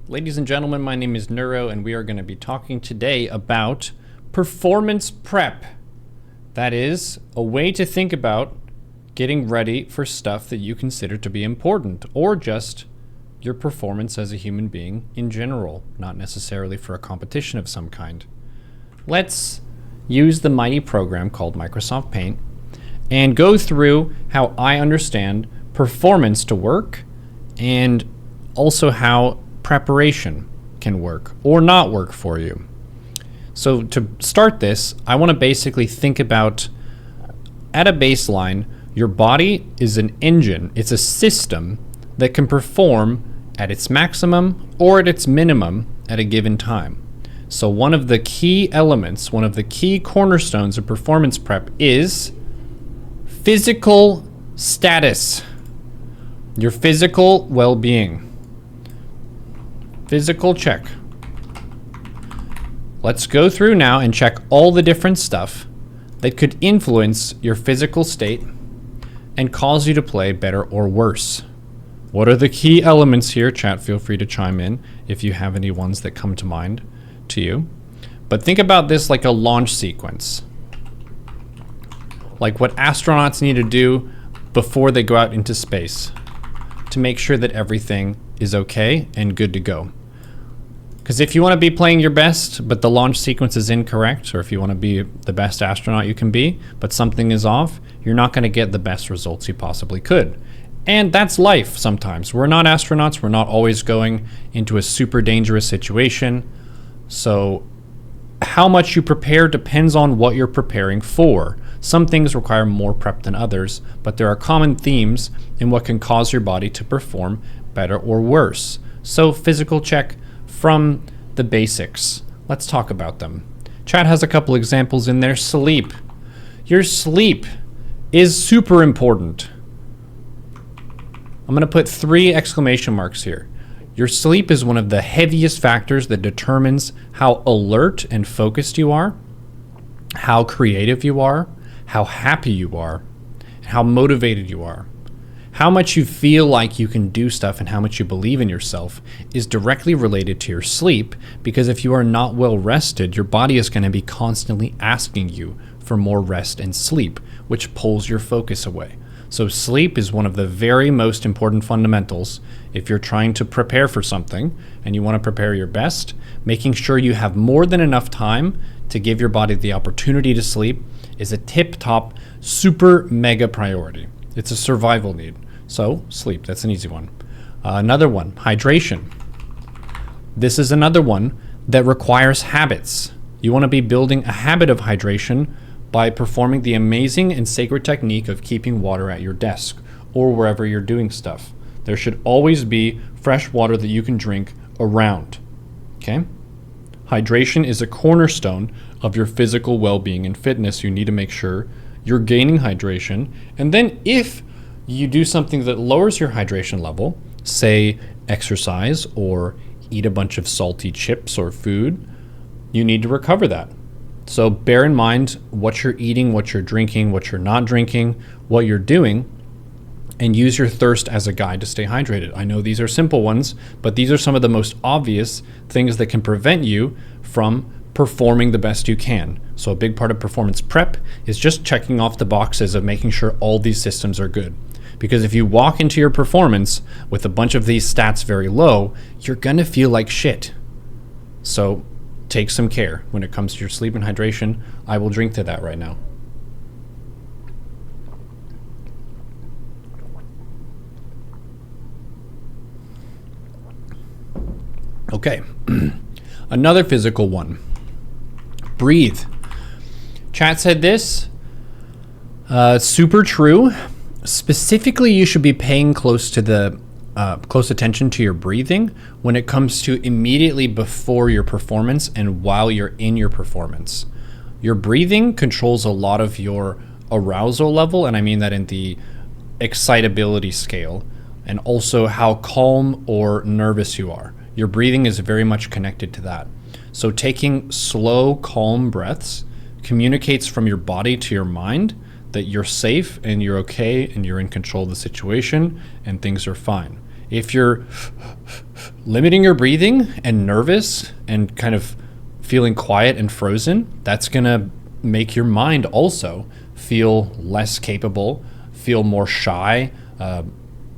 Ladies and gentlemen, my name is Neuro, and we are going to be talking today about performance prep. That is a way to think about getting ready for stuff that you consider to be important, or just your performance as a human being in general, not necessarily for a competition of some kind. Let's use the mighty program called Microsoft Paint and go through how I understand performance to work, and also how preparation can work or not work for you. So to start this, I want to basically think about, at a baseline, your body is an engine. It's a system that can perform at its maximum or at its minimum at a given time. So one of the key elements, one of the key cornerstones of performance prep is physical status, your physical well-being. Physical check. Let's go through now and check all the different stuff that could influence your physical state and cause you to play better or worse. What are the key elements here? Chat, feel free to chime in if you have any ones that come to mind to you. But think about this like a launch sequence. Like what astronauts need to do before they go out into space to make sure that everything is okay and good to go. Because if you want to be playing your best, but the launch sequence is incorrect, or if you want to be the best astronaut you can be, but something is off, you're not going to get the best results you possibly could. And that's life sometimes. We're not astronauts. We're not always going into a super dangerous situation. So how much you prepare depends on what you're preparing for. Some things require more prep than others, but there are common themes in what can cause your body to perform better or worse. So physical check from the basics. Let's talk about them. Chat has a couple examples in there. Sleep. Your sleep is super important. I'm going to put 3 exclamation marks here. Your sleep is one of the heaviest factors that determines how alert and focused you are, how creative you are, how happy you are, and how motivated you are. How much you feel like you can do stuff and how much you believe in yourself is directly related to your sleep, because if you are not well rested, your body is going to be constantly asking you for more rest and sleep, which pulls your focus away. So sleep is one of the very most important fundamentals if you're trying to prepare for something and you want to prepare your best. Making sure you have more than enough time to give your body the opportunity to sleep is a tip-top, super mega priority. It's a survival need. So sleep, that's an easy one. Another one, hydration. This is another one that requires habits. You want to be building a habit of hydration by performing the amazing and sacred technique of keeping water at your desk or wherever you're doing stuff. There should always be fresh water that you can drink around. Okay? Hydration is a cornerstone of your physical well-being and fitness. You need to make sure you're gaining hydration. And then if you do something that lowers your hydration level, say exercise or eat a bunch of salty chips or food, you need to recover that. So bear in mind what you're eating, what you're drinking, what you're not drinking, what you're doing, and use your thirst as a guide to stay hydrated. I know these are simple ones, but these are some of the most obvious things that can prevent you from performing the best you can. So a big part of performance prep is just checking off the boxes of making sure all these systems are good. Because if you walk into your performance with a bunch of these stats very low, you're gonna feel like shit. So take some care when it comes to your sleep and hydration. I will drink to that right now. Okay, another physical one. Breathe. Chat said this, super true. Specifically, you should be paying close attention to your breathing when it comes to immediately before your performance and while you're in your performance. Your breathing controls a lot of your arousal level, and I mean that in the excitability scale, and also how calm or nervous you are. Your breathing is very much connected to that. So taking slow, calm breaths communicates from your body to your mind that you're safe and you're okay and you're in control of the situation and things are fine. If you're limiting your breathing and nervous and kind of feeling quiet and frozen, that's going to make your mind also feel less capable, feel more shy,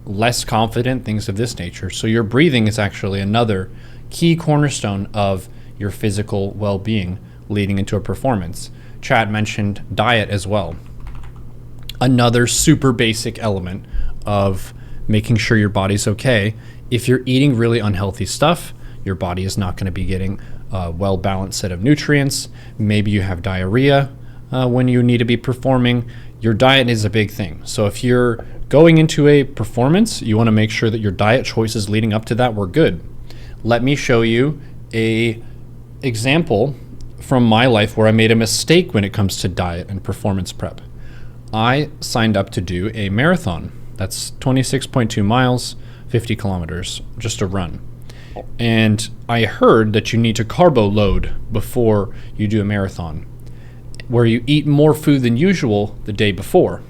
less confident, things of this nature. So your breathing is actually another key cornerstone of your physical well-being leading into a performance. Chad mentioned diet as well. Another super basic element of making sure your body's okay. If you're eating really unhealthy stuff, your body is not going to be getting a well-balanced set of nutrients. Maybe you have diarrhea when you need to be performing. Your diet is a big thing. So if you're going into a performance, you want to make sure that your diet choices leading up to that were good. Let me show you a example from my life where I made a mistake when it comes to diet and performance prep. I signed up to do a marathon. That's 26.2 miles, 50 kilometers, just a run. And I heard that you need to carbo load before you do a marathon, where you eat more food than usual the day before.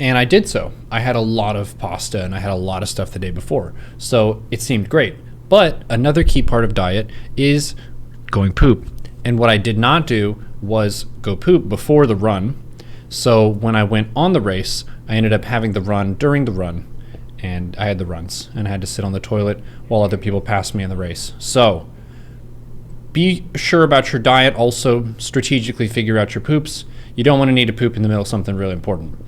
And I did so. I had a lot of pasta and I had a lot of stuff the day before. So it seemed great. But another key part of diet is going poop. And what I did not do was go poop before the run. So when I went on the race, I ended up having the run during the run. And I had the runs. And I had to sit on the toilet while other people passed me in the race. So be sure about your diet. Also strategically figure out your poops. You don't want to need to poop in the middle of something really important.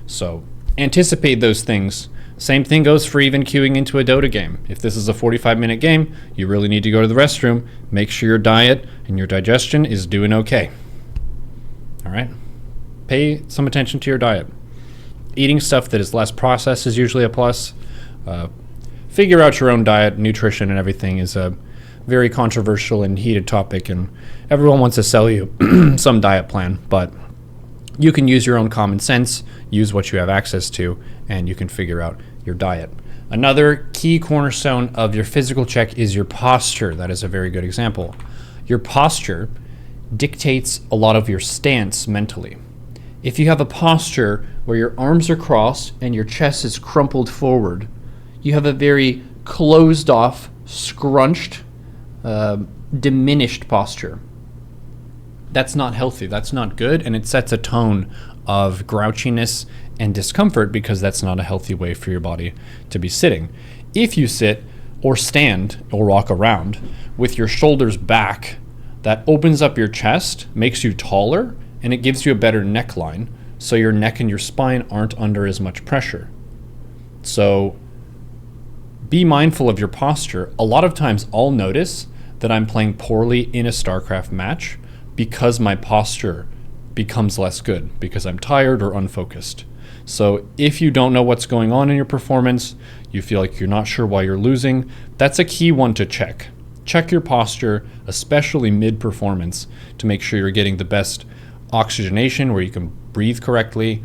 So anticipate those things. Same thing goes for even queuing into a Dota game. If this is a 45-minute game, you really need to go to the restroom. Make sure your diet and your digestion is doing okay. All right? Pay some attention to your diet. Eating stuff that is less processed is usually a plus. Figure out your own diet, nutrition, and everything is a very controversial and heated topic, and everyone wants to sell you some diet plan, but you can use your own common sense, use what you have access to, and you can figure out your diet. Another key cornerstone of your physical check is your posture. That is a very good example. Your posture dictates a lot of your stance mentally. If you have a posture where your arms are crossed and your chest is crumpled forward, you have a very closed off, scrunched, diminished posture. That's not healthy, that's not good, and it sets a tone of grouchiness and discomfort because that's not a healthy way for your body to be sitting. If you sit or stand or walk around with your shoulders back, that opens up your chest, makes you taller, and it gives you a better neckline, so your neck and your spine aren't under as much pressure. So be mindful of your posture. A lot of times I'll notice that I'm playing poorly in a StarCraft match because my posture becomes less good, because I'm tired or unfocused. So if you don't know what's going on in your performance, you feel like you're not sure why you're losing, that's a key one to check. Check your posture, especially mid-performance, to make sure you're getting the best oxygenation where you can breathe correctly.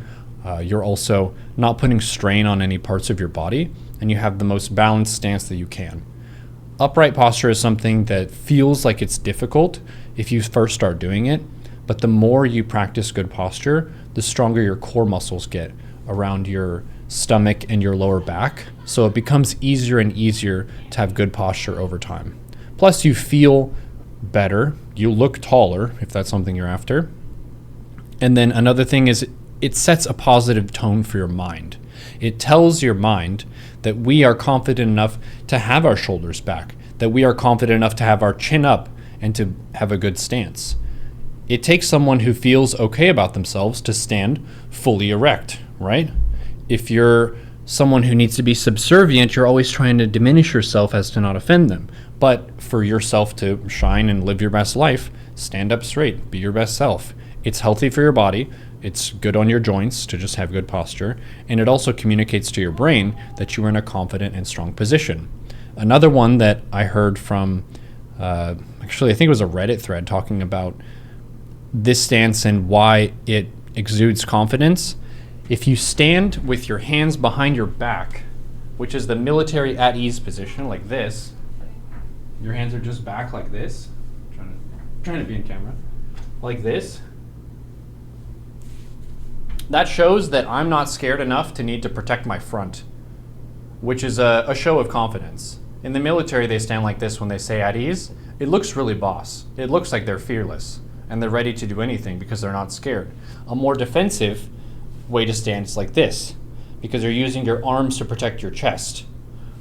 You're also not putting strain on any parts of your body, and you have the most balanced stance that you can. Upright posture is something that feels like it's difficult if you first start doing it, but the more you practice good posture, the stronger your core muscles get around your stomach and your lower back. So it becomes easier and easier to have good posture over time. Plus you feel better, you look taller if that's something you're after. And then another thing is it sets a positive tone for your mind. It tells your mind that we are confident enough to have our shoulders back, that we are confident enough to have our chin up and to have a good stance. It takes someone who feels okay about themselves to stand fully erect, right? If you're someone who needs to be subservient, you're always trying to diminish yourself as to not offend them. But for yourself to shine and live your best life, stand up straight, be your best self. It's healthy for your body. It's good on your joints to just have good posture. And it also communicates to your brain that you are in a confident and strong position. Another one that I heard from, actually I think it was a Reddit thread talking about this stance and why it exudes confidence. If you stand with your hands behind your back, which is the military at ease position, like this, your hands are just back like this, trying to be in camera, like this, that shows that I'm not scared enough to need to protect my front. which is a show of confidence. In the military, they stand like this when they say at ease. It looks really boss. It looks like they're fearless and they're ready to do anything because they're not scared. A more defensive way to stand is like this, because you're using your arms to protect your chest,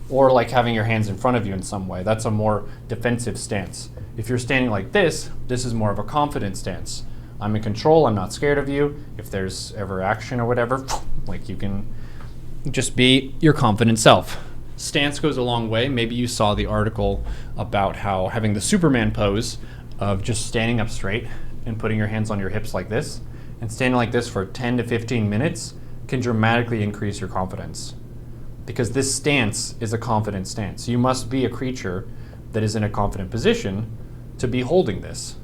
or like having your hands in front of you in some way. That's a more defensive stance. If you're standing like this is more of a confident stance. I'm in control, I'm not scared of you. If there's ever action or whatever, like you can just be your confident self. Stance goes a long way. Maybe you saw the article about how having the Superman pose of just standing up straight and putting your hands on your hips like this and standing like this for 10 to 15 minutes can dramatically increase your confidence. Because this stance is a confident stance. You must be a creature that is in a confident position to be holding this.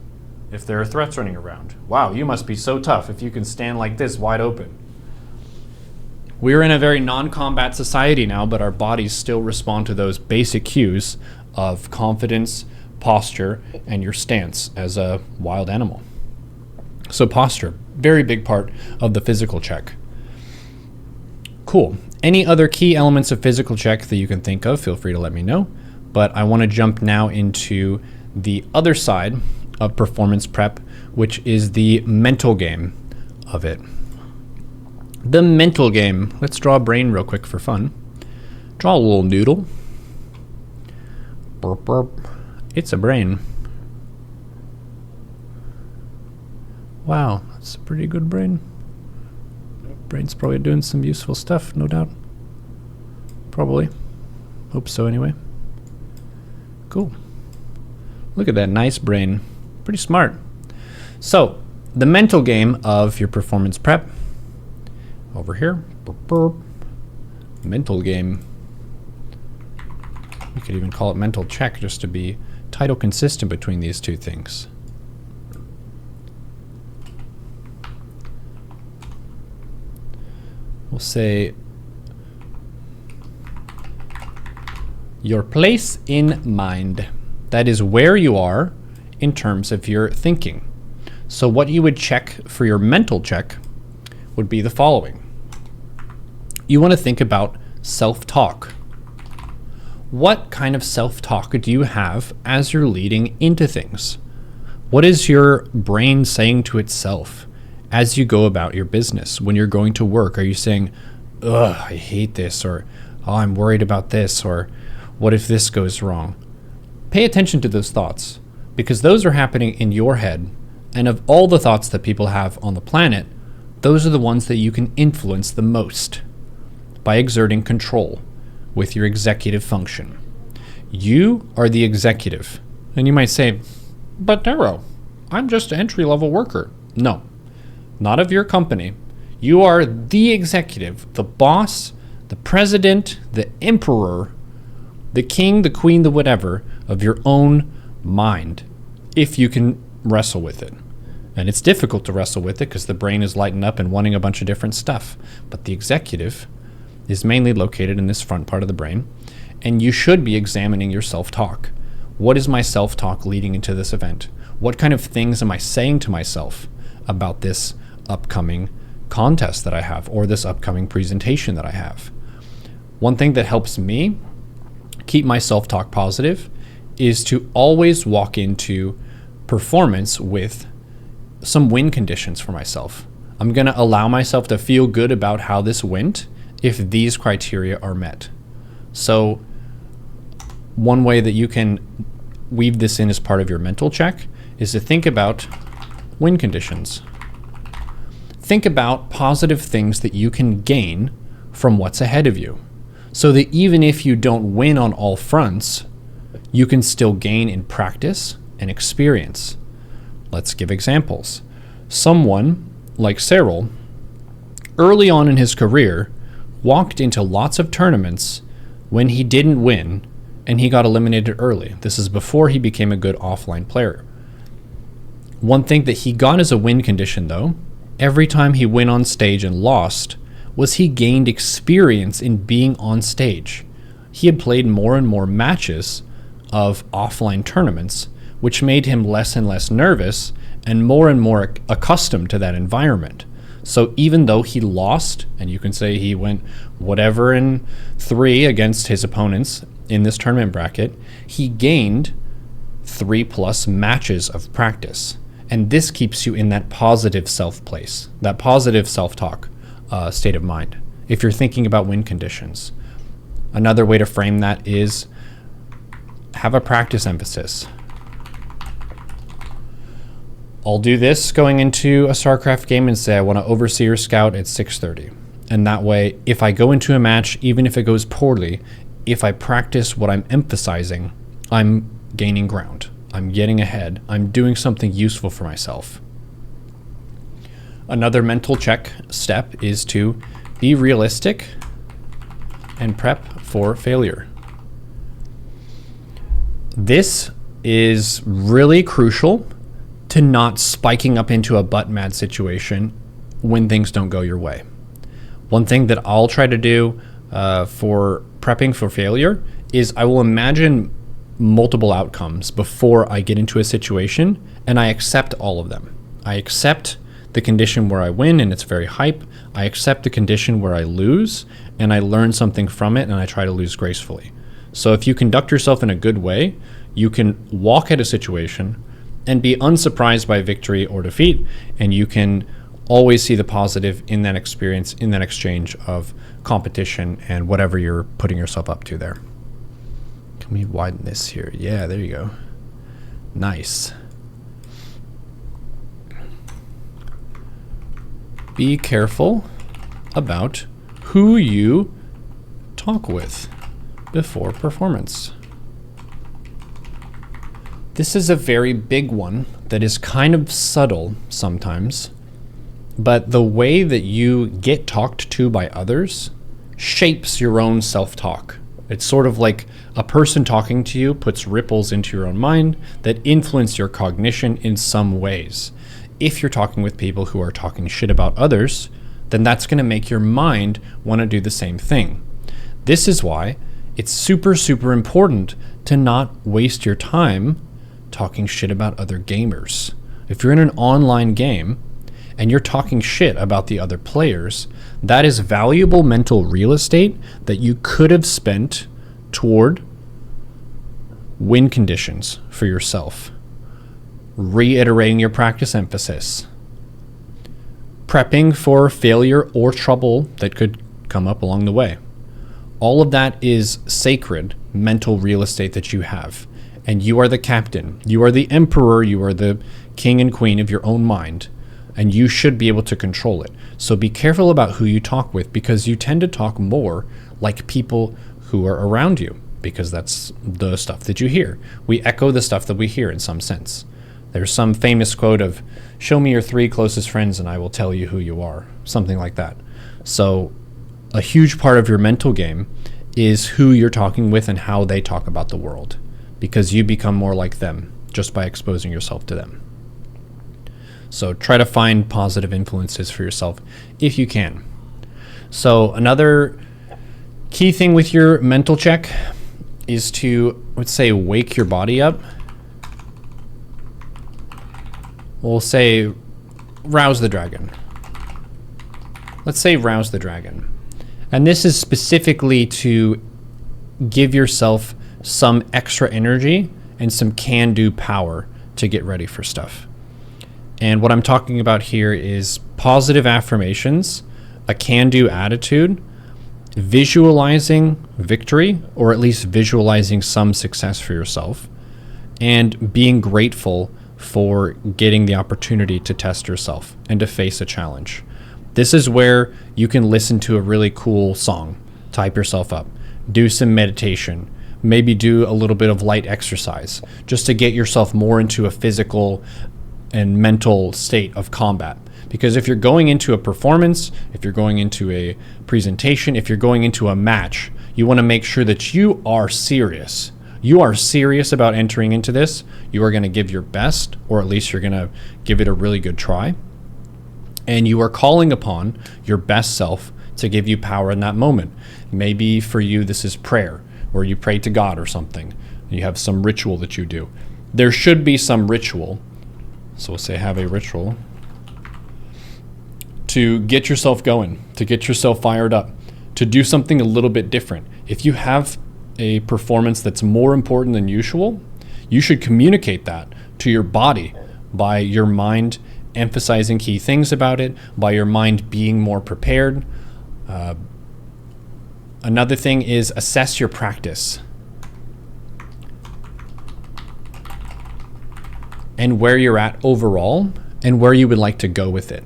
If there are threats running around, wow, you must be so tough if you can stand like this wide open. We're in a very non-combat society now, but our bodies still respond to those basic cues of confidence, posture, and your stance as a wild animal. So posture, very big part of the physical check. Cool. Any other key elements of physical check that you can think of, feel free to let me know. But I want to jump now into the other side of performance prep, which is the mental game of it. The mental game. Let's draw a brain real quick for fun. Draw a little noodle. Burp, burp. It's a brain. Wow, that's a pretty good brain. Brain's probably doing some useful stuff, no doubt. Probably. Hope so anyway. Cool. Look at that nice brain. Pretty smart. So, the mental game of your performance prep. Over here. Burp, burp. Mental game. We could even call it mental check just to be title consistent between these two things. We'll say your place in mind. That is where you are in terms of your thinking. So what you would check for your mental check would be the following. You want to think about self-talk. What kind of self-talk do you have as you're leading into things? What is your brain saying to itself as you go about your business? When you're going to work, are you saying, ugh, I hate this, or oh, I'm worried about this, or what if this goes wrong? Pay attention to those thoughts, because those are happening in your head, and of all the thoughts that people have on the planet, those are the ones that you can influence the most by exerting control with your executive function. You are the executive. And you might say, but Neuro, I'm just an entry-level worker. No, not of your company. You are the executive, the boss, the president, the emperor, the king, the queen, the whatever of your own mind, if you can wrestle with it. And it's difficult to wrestle with it because the brain is lighting up and wanting a bunch of different stuff. But the executive is mainly located in this front part of the brain, and you should be examining your self-talk. What is my self-talk leading into this event? What kind of things am I saying to myself about this upcoming contest that I have, or this upcoming presentation that I have? One thing that helps me keep my self-talk positive is to always walk into performance with some win conditions for myself. I'm going to allow myself to feel good about how this went if these criteria are met. So one way that you can weave this in as part of your mental check is to think about win conditions. Think about positive things that you can gain from what's ahead of you, so that even if you don't win on all fronts, you can still gain in practice and experience. Let's give examples. Someone like Cyril, early on in his career, walked into lots of tournaments when he didn't win and he got eliminated early. This is before he became a good offline player. One thing that he got as a win condition, though, every time he went on stage and lost, was he gained experience in being on stage. He had played more and more matches of offline tournaments, which made him less and less nervous and more accustomed to that environment. So even though he lost, and you can say he went whatever in 3 against his opponents in this tournament bracket, he gained 3+ matches of practice. And this keeps you in that positive self place, that positive self-talk state of mind, if you're thinking about win conditions. Another way to frame that is have a practice emphasis. I'll do this going into a StarCraft game and say I want to oversee or scout at 6:30. And that way, if I go into a match, even if it goes poorly, if I practice what I'm emphasizing, I'm gaining ground. I'm getting ahead. I'm doing something useful for myself. Another mental check step is to be realistic and prep for failure. This is really crucial to not spiking up into a butt mad situation when things don't go your way. One thing that I'll try to do for prepping for failure is I will imagine multiple outcomes before I get into a situation, and I accept all of them. I accept the condition where I win and it's very hype. I accept the condition where I lose and I learn something from it and I try to lose gracefully. So if you conduct yourself in a good way, you can walk at a situation and be unsurprised by victory or defeat, and you can always see the positive in that experience, in that exchange of competition and whatever you're putting yourself up to there. Can we widen this here? Yeah, there you go. Nice. Be careful about who you talk with before performance. This is a very big one that is kind of subtle sometimes, but the way that you get talked to by others shapes your own self-talk. It's sort of like a person talking to you puts ripples into your own mind that influence your cognition in some ways. If you're talking with people who are talking shit about others, then that's going to make your mind want to do the same thing. This is why it's super, super important to not waste your time talking shit about other gamers. If you're in an online game and you're talking shit about the other players, that is valuable mental real estate that you could have spent toward win conditions for yourself, reiterating your practice emphasis, prepping for failure or trouble that could come up along the way. All of that is sacred mental real estate that you have. And you are the captain, you are the emperor, you are the king and queen of your own mind, and you should be able to control it. So be careful about who you talk with, because you tend to talk more like people who are around you, because that's the stuff that you hear. We echo the stuff that we hear in some sense. There's some famous quote of, show me your 3 closest friends and I will tell you who you are, something like that. So a huge part of your mental game is who you're talking with and how they talk about the world, because you become more like them just by exposing yourself to them. So try to find positive influences for yourself if you can. So another key thing with your mental check is to, let's say, wake your body up. We'll say Rouse the Dragon. Let's say Rouse the Dragon. And this is specifically to give yourself some extra energy and some can-do power to get ready for stuff. And what I'm talking about here is positive affirmations, a can-do attitude, visualizing victory, or at least visualizing some success for yourself, and being grateful for getting the opportunity to test yourself and to face a challenge. This is where you can listen to a really cool song, type yourself up, do some meditation, maybe do a little bit of light exercise just to get yourself more into a physical and mental state of combat. Because if you're going into a performance, if you're going into a presentation, if you're going into a match, you want to make sure that you are serious. You are serious about entering into this. You are going to give your best, or at least you're going to give it a really good try. And you are calling upon your best self to give you power in that moment. Maybe for you, this is prayer, where you pray to God or something. You have some ritual that you do. There should be some ritual. So we'll say have a ritual to get yourself going, to get yourself fired up, to do something a little bit different. If you have a performance that's more important than usual, you should communicate that to your body by your mind emphasizing key things about it, by your mind being more prepared. Another thing is assess your practice and where you're at overall and where you would like to go with it.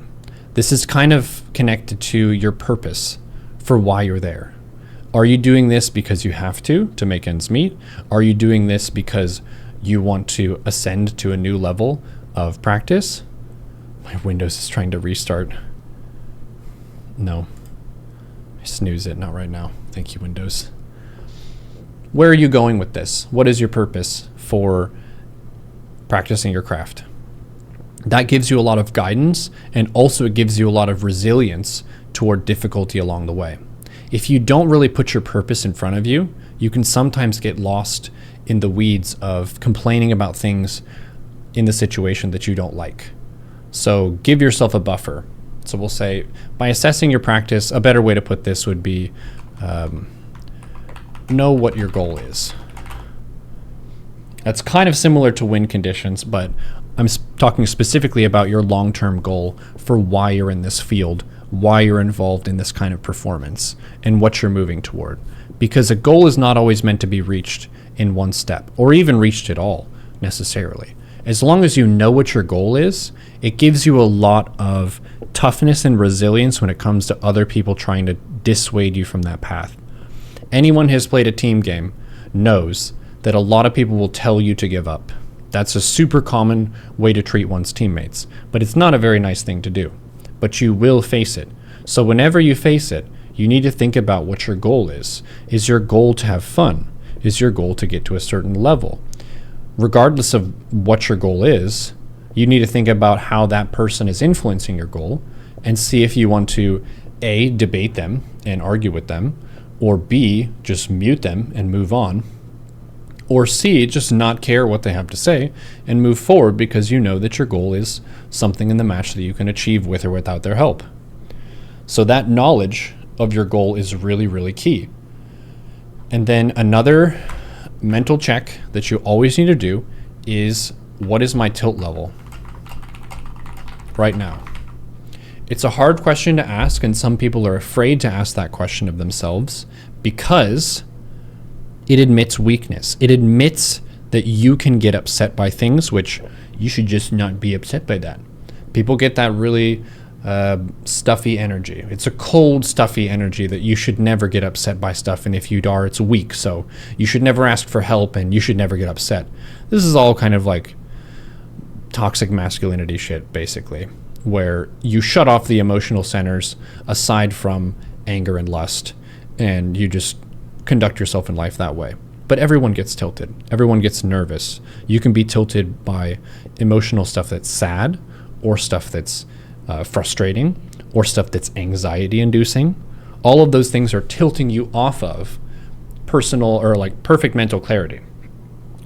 This is kind of connected to your purpose for why you're there. Are you doing this because you have to make ends meet? Are you doing this because you want to ascend to a new level of practice? My Windows is trying to restart. No. Snooze it, not right now. Thank you, Windows. Where are you going with this? What is your purpose for practicing your craft? That gives you a lot of guidance, and also it gives you a lot of resilience toward difficulty along the way. If you don't really put your purpose in front of you, you can sometimes get lost in the weeds of complaining about things in the situation that you don't like. So give yourself a buffer. So we'll say, by assessing your practice, a better way to put this would be know what your goal is. That's kind of similar to win conditions, but I'm talking specifically about your long-term goal for why you're in this field, why you're involved in this kind of performance, and what you're moving toward. Because a goal is not always meant to be reached in one step, or even reached at all, necessarily. As long as you know what your goal is, it gives you a lot of toughness and resilience when it comes to other people trying to dissuade you from that path. Anyone who has played a team game knows that a lot of people will tell you to give up. That's a super common way to treat one's teammates, but it's not a very nice thing to do. But you will face it. So whenever you face it, you need to think about what your goal is. Is your goal to have fun? Is your goal to get to a certain level? Regardless of what your goal is, you need to think about how that person is influencing your goal and see if you want to A, debate them and argue with them, or B, just mute them and move on, or C, just not care what they have to say and move forward because you know that your goal is something in the match that you can achieve with or without their help. So that knowledge of your goal is really, really key. And then another mental check that you always need to do is, what is my tilt level right now? It's a hard question to ask, and some people are afraid to ask that question of themselves because it admits weakness. It admits that you can get upset by things, which you should just not be upset by that. People get that really stuffy energy. It's a cold, stuffy energy that you should never get upset by stuff, and if you are, it's weak, so you should never ask for help and you should never get upset. This is all kind of like toxic masculinity shit, basically, where you shut off the emotional centers aside from anger and lust, and you just conduct yourself in life that way. But everyone gets tilted. Everyone gets nervous. You can be tilted by emotional stuff that's sad, or stuff that's frustrating, or stuff that's anxiety inducing. All of those things are tilting you off of personal or like perfect mental clarity.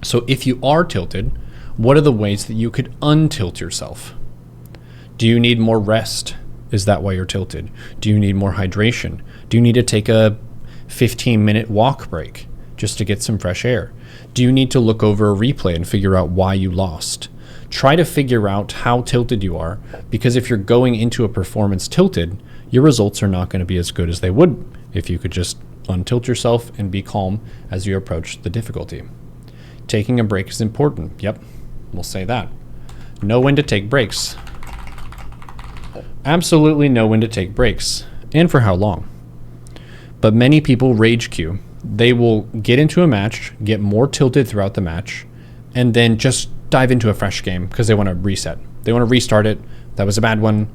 So if you are tilted, what are the ways that you could untilt yourself? Do you need more rest? Is that why you're tilted? Do you need more hydration? Do you need to take a 15-minute walk break just to get some fresh air? Do you need to look over a replay and figure out why you lost? Try to figure out how tilted you are, because if you're going into a performance tilted, your results are not going to be as good as they would if you could just untilt yourself and be calm as you approach the difficulty. Taking a break is important. Yep, we'll say that. Know when to take breaks. Absolutely know when to take breaks, and for how long. But many people rage queue. They will get into a match, get more tilted throughout the match, and then just dive into a fresh game because they want to reset. They want to restart it. That was a bad one.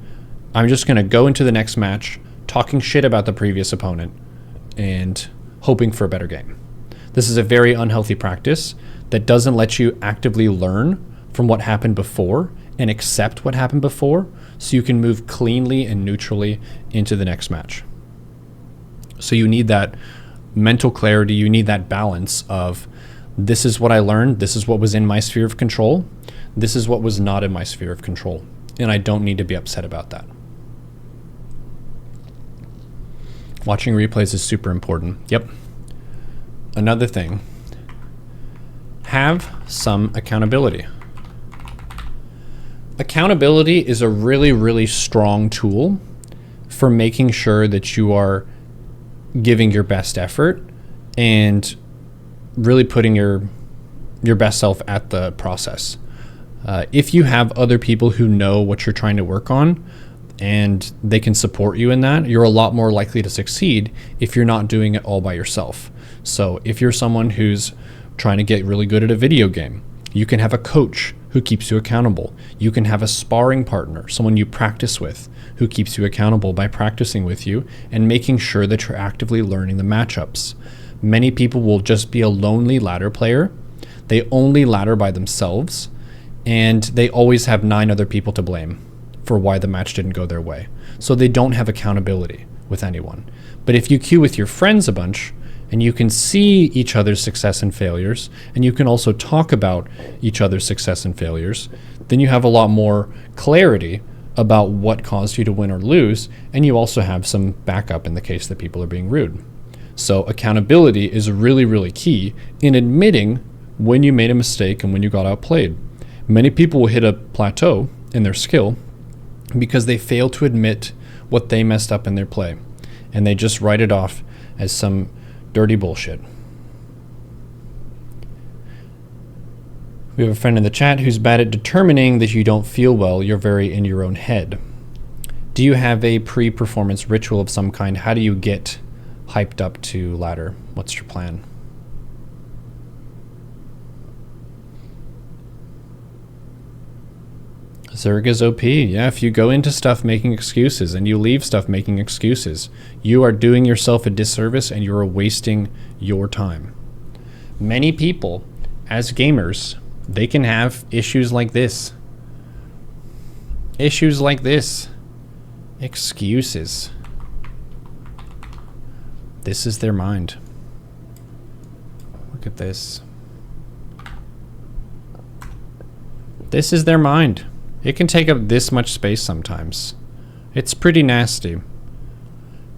I'm just going to go into the next match talking shit about the previous opponent and hoping for a better game. This is a very unhealthy practice that doesn't let you actively learn from what happened before and accept what happened before so you can move cleanly and neutrally into the next match. So you need that mental clarity. You need that balance of, this is what I learned, this is what was in my sphere of control, this is what was not in my sphere of control, and I don't need to be upset about that. Watching replays is super important. Yep. Another thing, have some accountability. Accountability is a really, really strong tool for making sure that you are giving your best effort and really putting your best self at the process. If you have other people who know what you're trying to work on and they can support you in that, you're a lot more likely to succeed if you're not doing it all by yourself. So if you're someone who's trying to get really good at a video game, you can have a coach who keeps you accountable. You can have a sparring partner, someone you practice with, who keeps you accountable by practicing with you and making sure that you're actively learning the matchups. Many people will just be a lonely ladder player. They only ladder by themselves, and they always have 9 other people to blame for why the match didn't go their way. So they don't have accountability with anyone. But if you queue with your friends a bunch, and you can see each other's success and failures, and you can also talk about each other's success and failures, then you have a lot more clarity about what caused you to win or lose, and you also have some backup in the case that people are being rude. So accountability is really, really key in admitting when you made a mistake and when you got outplayed. Many people will hit a plateau in their skill because they fail to admit what they messed up in their play, and they just write it off as some dirty bullshit. We have a friend in the chat who's bad at determining that you don't feel well. You're very in your own head. Do you have a pre-performance ritual of some kind? How do you get hyped up to ladder? What's your plan? Zerga's OP. Yeah, if you go into stuff making excuses and you leave stuff making excuses, you are doing yourself a disservice and you are wasting your time. Many people, as gamers, they can have issues like this. Issues like this. Excuses. This is their mind. Look at this. This is their mind. It can take up this much space sometimes. It's pretty nasty.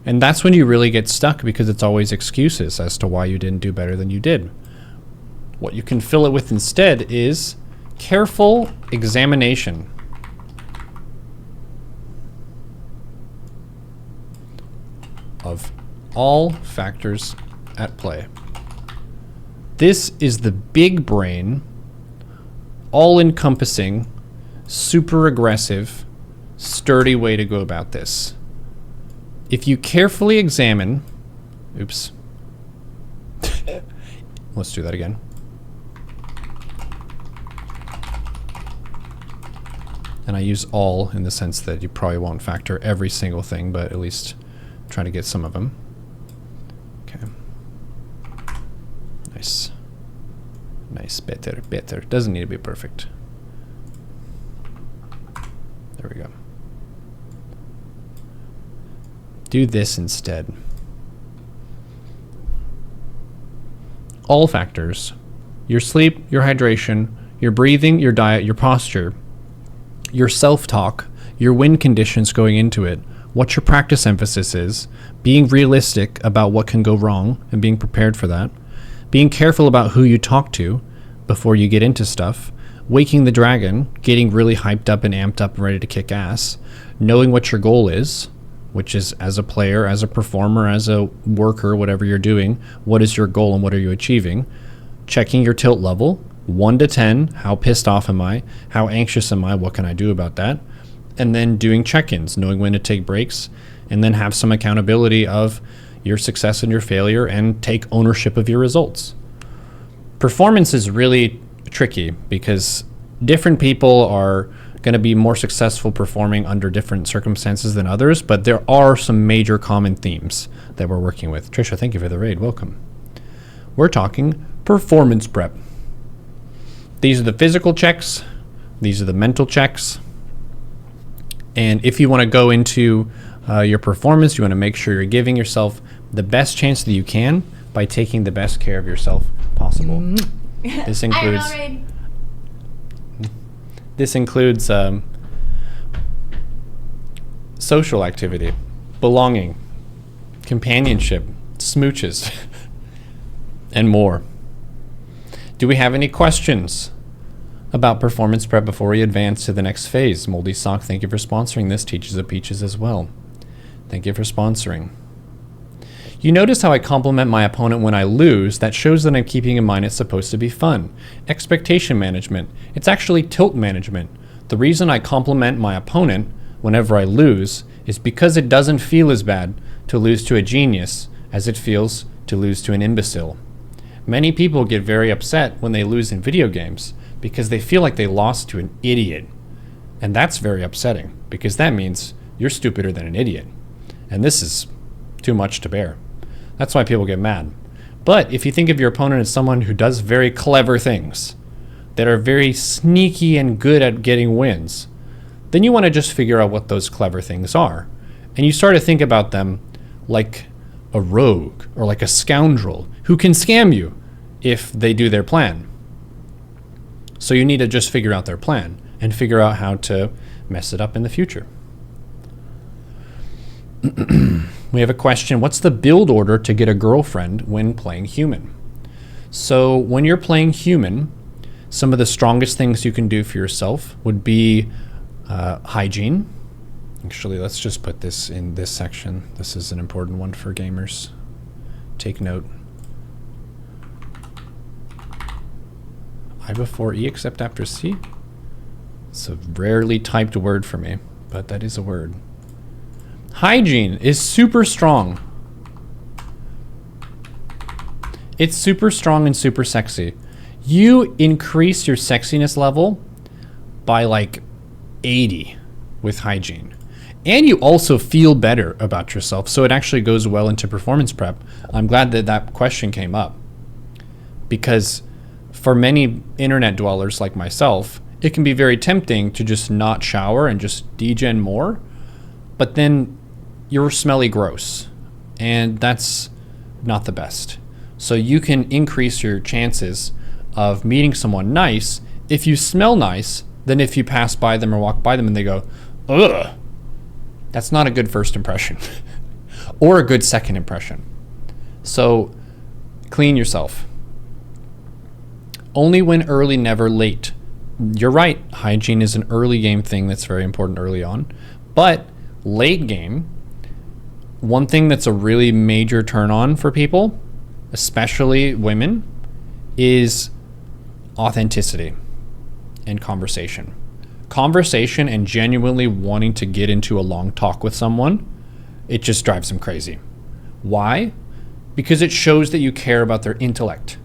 And that's when you really get stuck, because it's always excuses as to why you didn't do better than you did. What you can fill it with instead is careful examination. Of all factors at play. This is the big brain, all-encompassing, super aggressive, sturdy way to go about this. If you carefully examine, oops, let's do that again. And I use all in the sense that you probably won't factor every single thing, but at least try to get some of them. Okay. Nice. Nice, better, better. Doesn't need to be perfect. There we go. Do this instead. All factors. Your sleep, your hydration, your breathing, your diet, your posture, your self-talk, your win conditions going into it, what your practice emphasis is, being realistic about what can go wrong and being prepared for that, being careful about who you talk to before you get into stuff, waking the dragon, getting really hyped up and amped up and ready to kick ass, knowing what your goal is, which is as a player, as a performer, as a worker, whatever you're doing, what is your goal and what are you achieving, checking your tilt level, 1 to 10, how pissed off am I, how anxious am I, what can I do about that, and then doing check-ins, knowing when to take breaks, and then have some accountability of your success and your failure and take ownership of your results. Performance is really tricky because different people are going to be more successful performing under different circumstances than others, but there are some major common themes that we're working with. Trisha, thank you for the raid. Welcome. We're talking performance prep. These are the physical checks. These are the mental checks. And if you want to go into your performance, you want to make sure you're giving yourself the best chance that you can by taking the best care of yourself possible. This includes social activity, belonging, companionship, smooches, and more. Do we have any questions about performance prep before we advance to the next phase? Moldy Sock, thank you for sponsoring this. Teaches of Peaches as well. Thank you for sponsoring. You notice how I compliment my opponent when I lose. That shows that I'm keeping in mind it's supposed to be fun. Expectation management. It's actually tilt management. The reason I compliment my opponent whenever I lose is because it doesn't feel as bad to lose to a genius as it feels to lose to an imbecile. Many people get very upset when they lose in video games because they feel like they lost to an idiot. And that's very upsetting because that means you're stupider than an idiot. And this is too much to bear. That's why people get mad. But if you think of your opponent as someone who does very clever things, that are very sneaky and good at getting wins, then you want to just figure out what those clever things are. And you start to think about them like a rogue or like a scoundrel who can scam you if they do their plan. So you need to just figure out their plan and figure out how to mess it up in the future. We have a question. What's the build order to get a girlfriend when playing human? So when you're playing human, some of the strongest things you can do for yourself would be hygiene. Actually, let's just put this in this section. This is an important one for gamers. Take note. I before E except after C? It's a rarely typed word for me, but that is a word. Hygiene is super strong. It's super strong and super sexy. You increase your sexiness level by like 80 with hygiene. And you also feel better about yourself. So it actually goes well into performance prep. I'm glad that that question came up. Because for many internet dwellers like myself, it can be very tempting to just not shower and just degen more. But then you're smelly gross. And that's not the best. So you can increase your chances of meeting someone nice if you smell nice than if you pass by them or walk by them and they go, ugh. That's not a good first impression or a good second impression. So clean yourself. Only when early, never late. You're right. Hygiene is an early game thing that's very important early on. But late game, one thing that's a really major turn on for people, especially women, is authenticity and conversation. Conversation and genuinely wanting to get into a long talk with someone, it just drives them crazy. Why? Because it shows that you care about their intellect.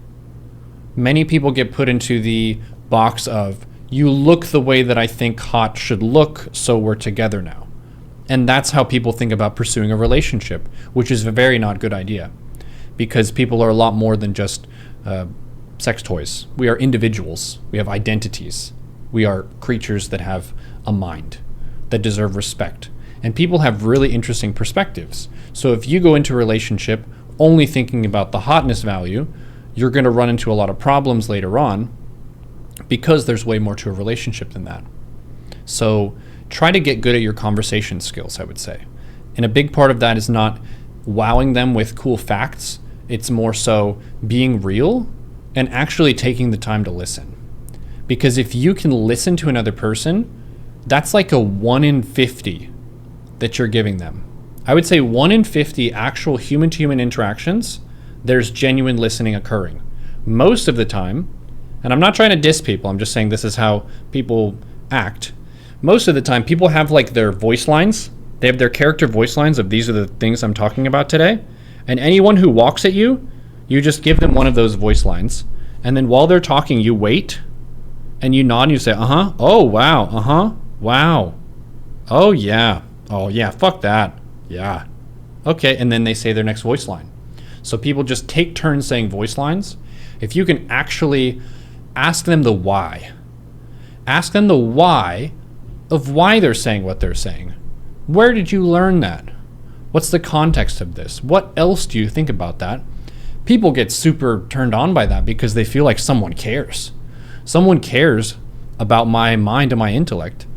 Many people get put into the box of, you look the way that I think hot should look, so we're together now. And that's how people think about pursuing a relationship, which is a very not good idea. Because people are a lot more than just sex toys. We are individuals. We have identities. We are creatures that have a mind, that deserve respect. And people have really interesting perspectives. So if you go into a relationship only thinking about the hotness value, you're going to run into a lot of problems later on because there's way more to a relationship than that. So try to get good at your conversation skills, I would say. And a big part of that is not wowing them with cool facts. It's more so being real and actually taking the time to listen. Because if you can listen to another person, that's like a 1 in 50 that you're giving them. I would say 1 in 50 actual human-to-human interactions, there's genuine listening occurring. Most of the time, and I'm not trying to diss people, I'm just saying this is how people act. Most of the time, people have like their voice lines. They have their character voice lines of these are the things I'm talking about today. And anyone who walks at you, you just give them one of those voice lines. And then while they're talking, you wait. And you nod and you say, uh-huh, oh, wow, uh-huh, wow, oh, yeah, fuck that, yeah. Okay, and then they say their next voice line. So people just take turns saying voice lines. If you can actually ask them the why. Ask them the why of why they're saying what they're saying. Where did you learn that? What's the context of this? What else do you think about that? People get super turned on by that because they feel like someone cares. Someone cares about my mind and my intellect.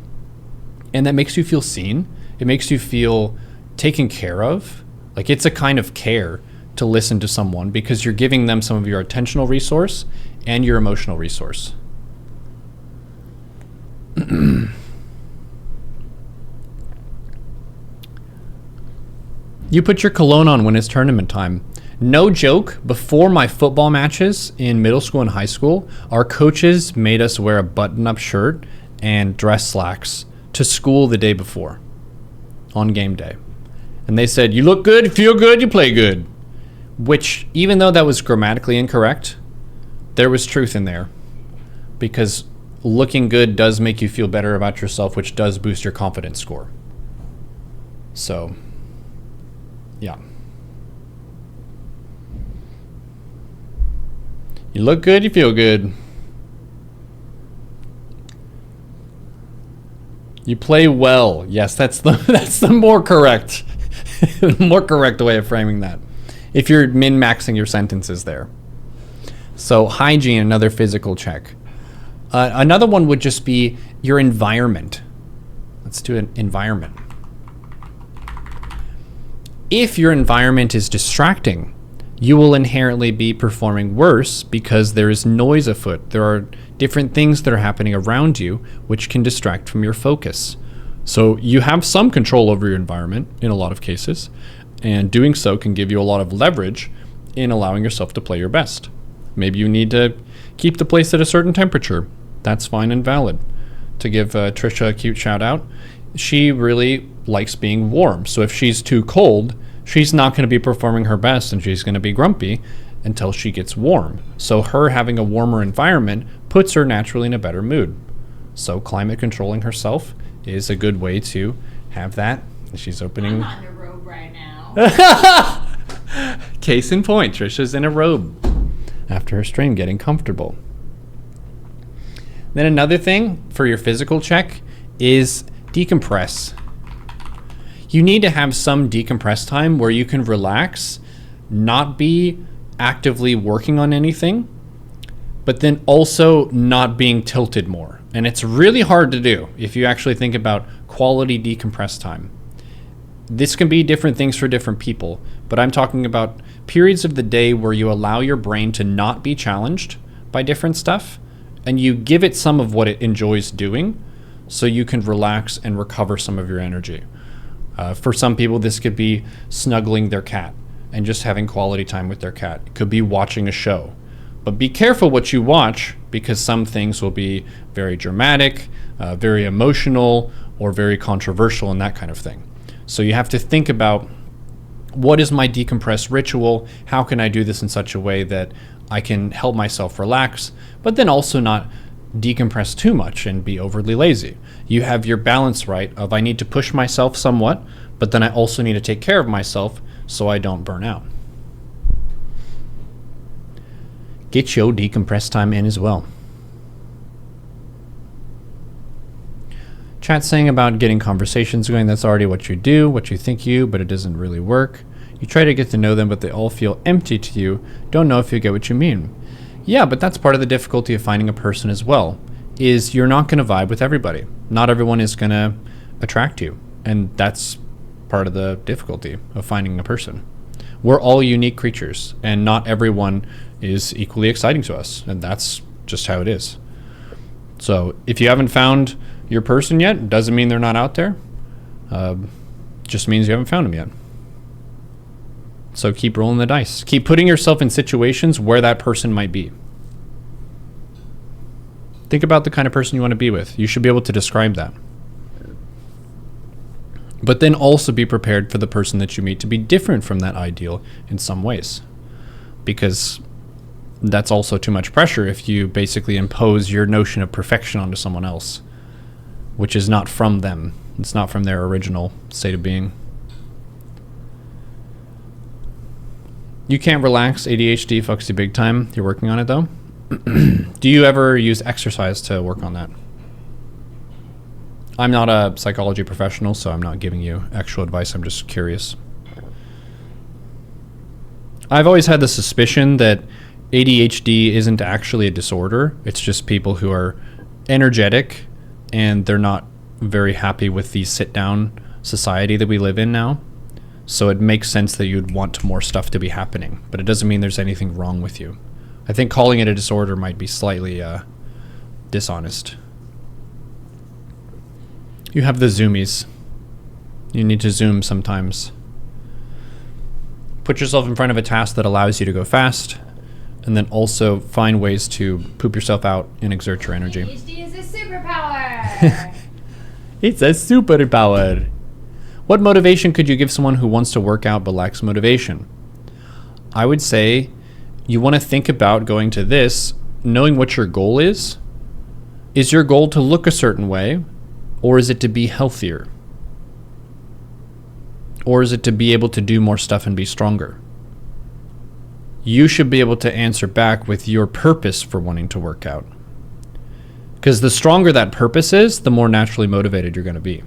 And that makes you feel seen. It makes you feel taken care of. Like, it's a kind of care to listen to someone because you're giving them some of your attentional resource and your emotional resource. You put your cologne on when it's tournament time. No joke, before my football matches in middle school and high school, our coaches made us wear a button-up shirt and dress slacks to school the day before on game day. And they said, you look good, you feel good, you play good. Which, even though that was grammatically incorrect, there was truth in there. Because looking good does make you feel better about yourself, which does boost your confidence score. So, yeah. You look good, you feel good. You play well. Yes, that's the more correct more correct way of framing that. If you're min-maxing your sentences there. So hygiene, another physical check. Another one would just be your environment. Let's do an environment. If your environment is distracting, you will inherently be performing worse because there is noise afoot. There are different things that are happening around you which can distract from your focus. So you have some control over your environment in a lot of cases, and doing so can give you a lot of leverage in allowing yourself to play your best. Maybe you need to keep the place at a certain temperature. That's fine and valid. To give Trisha a cute shout out, she really likes being warm. So if she's too cold, she's not going to be performing her best and she's going to be grumpy until she gets warm. So her having a warmer environment puts her naturally in a better mood. So climate controlling herself is a good way to have that. She's opening. I'm not in a robe right now. Case in point, Trisha's in a robe after her stream, getting comfortable. Then another thing for your physical check is decompress. You need to have some decompress time where you can relax, not be actively working on anything, but then also not being tilted more. And it's really hard to do if you actually think about quality decompress time. This can be different things for different people, but I'm talking about periods of the day where you allow your brain to not be challenged by different stuff, and you give it some of what it enjoys doing so you can relax and recover some of your energy. For some people, this could be snuggling their cat and just having quality time with their cat. It could be watching a show. But be careful what you watch, because some things will be very dramatic, very emotional, or very controversial and that kind of thing. So you have to think about, what is my decompress ritual? How can I do this in such a way that I can help myself relax, but then also not decompress too much and be overly lazy? You have your balance right of, I need to push myself somewhat, but then I also need to take care of myself so I don't burn out. Get your decompress time in as well. Chat saying about getting conversations going, that's already what you do, what you think you, but it doesn't really work. You try to get to know them, but they all feel empty to you. Don't know if you get what you mean. Yeah, but that's part of the difficulty of finding a person as well, is you're not going to vibe with everybody. Not everyone is going to attract you. And that's part of the difficulty of finding a person. We're all unique creatures, and not everyone is equally exciting to us. And that's just how it is. So if you haven't found your person yet, doesn't mean they're not out there. Just means you haven't found them yet. So keep rolling the dice. Keep putting yourself in situations where that person might be. Think about the kind of person you want to be with. You should be able to describe that. But then also be prepared for the person that you meet to be different from that ideal in some ways. Because that's also too much pressure if you basically impose your notion of perfection onto someone else, which is not from them. It's not from their original state of being. You can't relax. ADHD fucks you big time. You're working on it though. Do you ever use exercise to work on that? I'm not a psychology professional, so I'm not giving you actual advice. I'm just curious. I've always had the suspicion that ADHD isn't actually a disorder. It's just people who are energetic and they're not very happy with the sit-down society that we live in now. So it makes sense that you'd want more stuff to be happening, but it doesn't mean there's anything wrong with you. I think calling it a disorder might be slightly dishonest. You have the zoomies. You need to zoom sometimes. Put yourself in front of a task that allows you to go fast, and then also find ways to poop yourself out and exert your energy. ADHD is a superpower! It's a superpower. What motivation could you give someone who wants to work out but lacks motivation? I would say you want to think about going to this, knowing what your goal is. Is your goal to look a certain way, or is it to be healthier? Or is it to be able to do more stuff and be stronger? You should be able to answer back with your purpose for wanting to work out. Because the stronger that purpose is, the more naturally motivated you're going to be.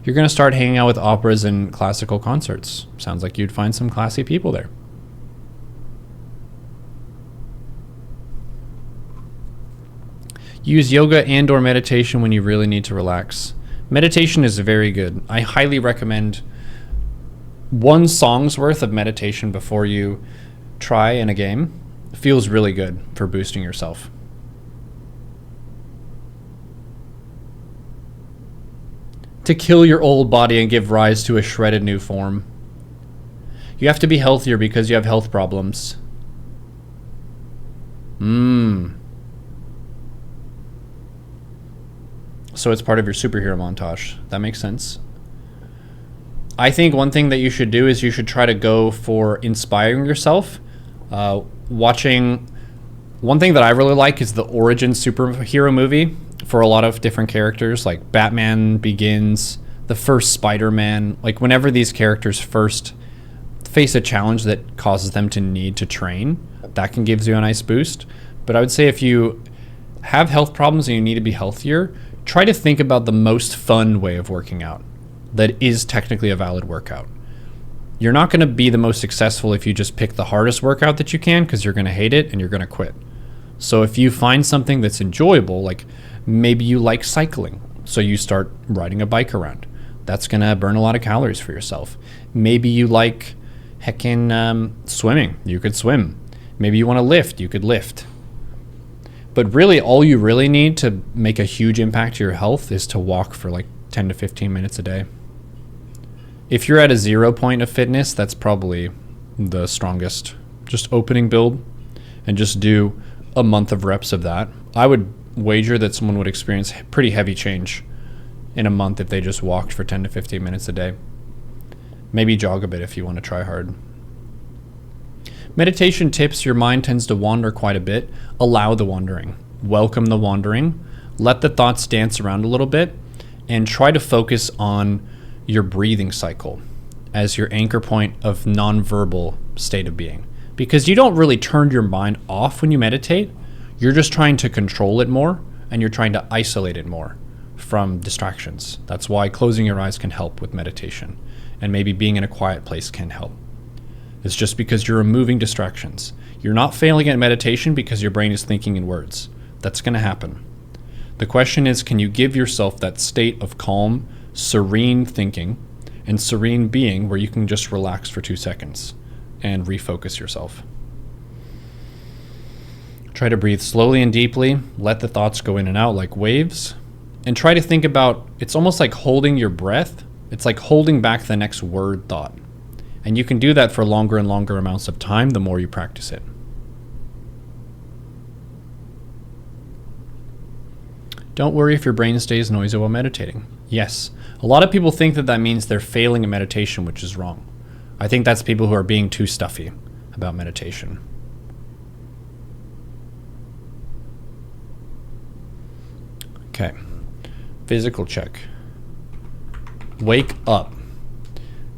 You're going to start hanging out with operas and classical concerts. Sounds like you'd find some classy people there. Use yoga and or meditation when you really need to relax. Meditation is very good. I highly recommend one song's worth of meditation before you try in a game. It feels really good for boosting yourself. To kill your old body and give rise to a shredded new form. You have to be healthier because you have health problems. So it's part of your superhero montage. That makes sense. I think one thing that you should do is you should try to go for inspiring yourself. Watching, one thing that I really like is the origin superhero movie for a lot of different characters, like Batman Begins, the first Spider-Man. Like whenever these characters first face a challenge that causes them to need to train, that can give you a nice boost. But I would say if you have health problems and you need to be healthier, try to think about the most fun way of working out that is technically a valid workout. You're not going to be the most successful if you just pick the hardest workout that you can, because you're going to hate it and you're going to quit. So if you find something that's enjoyable, like maybe you like cycling, so you start riding a bike around. That's going to burn a lot of calories for yourself. Maybe you like swimming. You could swim. Maybe you want to lift. You could lift. But really, all you really need to make a huge impact to your health is to walk for like 10 to 15 minutes a day. If you're at a 0 point of fitness, that's probably the strongest. Just opening build and just do a month of reps of that. I would wager that someone would experience pretty heavy change in a month if they just walked for 10 to 15 minutes a day. Maybe jog a bit if you want to try hard. Meditation tips: your mind tends to wander quite a bit. Allow the wandering. Welcome the wandering. Let the thoughts dance around a little bit and try to focus on your breathing cycle as your anchor point of nonverbal state of being. Because you don't really turn your mind off when you meditate. You're just trying to control it more, and you're trying to isolate it more from distractions. That's why closing your eyes can help with meditation, and maybe being in a quiet place can help. It's just because you're removing distractions. You're not failing at meditation because your brain is thinking in words. That's going to happen. The question is, can you give yourself that state of calm, serene thinking and serene being where you can just relax for 2 seconds and refocus yourself? Try to breathe slowly and deeply. Let the thoughts go in and out like waves. And try to think about, it's almost like holding your breath. It's like holding back the next word thought. And you can do that for longer and longer amounts of time the more you practice it. Don't worry if your brain stays noisy while meditating. Yes, a lot of people think that that means they're failing in meditation, which is wrong. I think that's people who are being too stuffy about meditation. Okay, physical check. Wake up.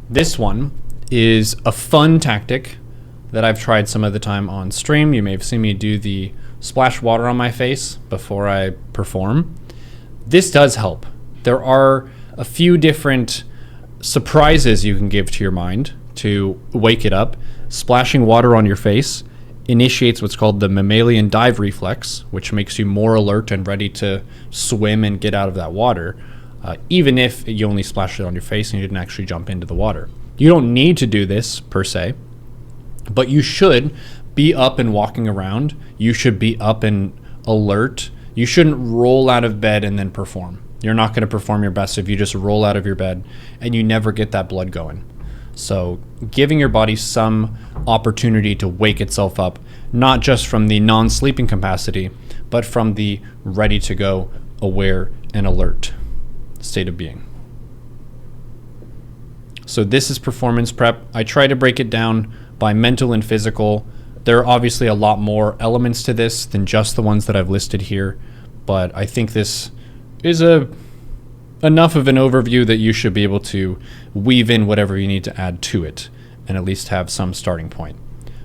This one is a fun tactic that I've tried some of the time on stream. You may have seen me do the splash water on my face before I perform. This does help. There are a few different surprises you can give to your mind to wake it up. Splashing water on your face initiates what's called the mammalian dive reflex, which makes you more alert and ready to swim and get out of that water, even if you only splashed it on your face and you didn't actually jump into the water. You don't need to do this per se, but you should be up and walking around. You should be up and alert. You shouldn't roll out of bed and then perform. You're not going to perform your best if you just roll out of your bed and you never get that blood going. So giving your body some opportunity to wake itself up, not just from the non-sleeping capacity, but from the ready to go, aware and alert state of being. So this is performance prep. I try to break it down by mental and physical. There are obviously a lot more elements to this than just the ones that I've listed here, but I think this is enough of an overview that you should be able to weave in whatever you need to add to it and at least have some starting point.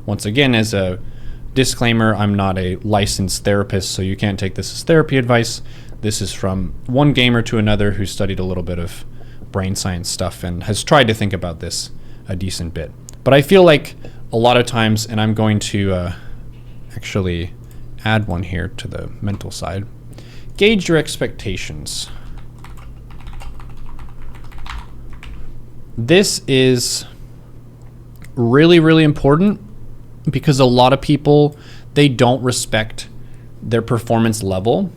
Once again, as a disclaimer, I'm not a licensed therapist, so you can't take this as therapy advice. This is from one gamer to another who studied a little bit of brain science stuff and has tried to think about this a decent bit. But I feel like a lot of times, and I'm going to actually add one here to the mental side, gauge your expectations. This is really, really important because a lot of people, they don't respect their performance level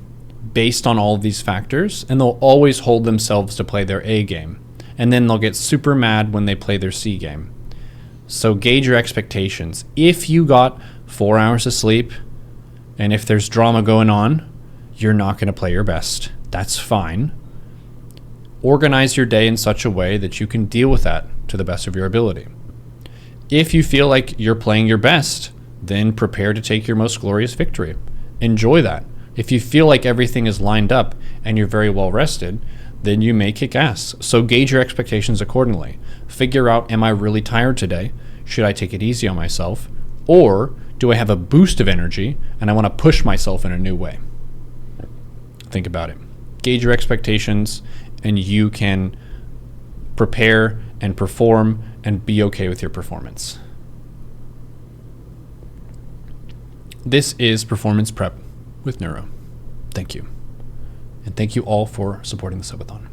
based on all of these factors, and they'll always hold themselves to play their A game. And then they'll get super mad when they play their C game. So gauge your expectations. If you got 4 hours of sleep, and if there's drama going on, you're not going to play your best. That's fine. Organize your day in such a way that you can deal with that to the best of your ability. If you feel like you're playing your best, then prepare to take your most glorious victory. Enjoy that. If you feel like everything is lined up and you're very well rested, then you may kick ass. So gauge your expectations accordingly. Figure out, am I really tired today? Should I take it easy on myself? Or do I have a boost of energy and I want to push myself in a new way? Think about it. Gauge your expectations and you can prepare and perform and be okay with your performance. This is Performance Prep with Neuro. Thank you. And thank you all for supporting the subathon.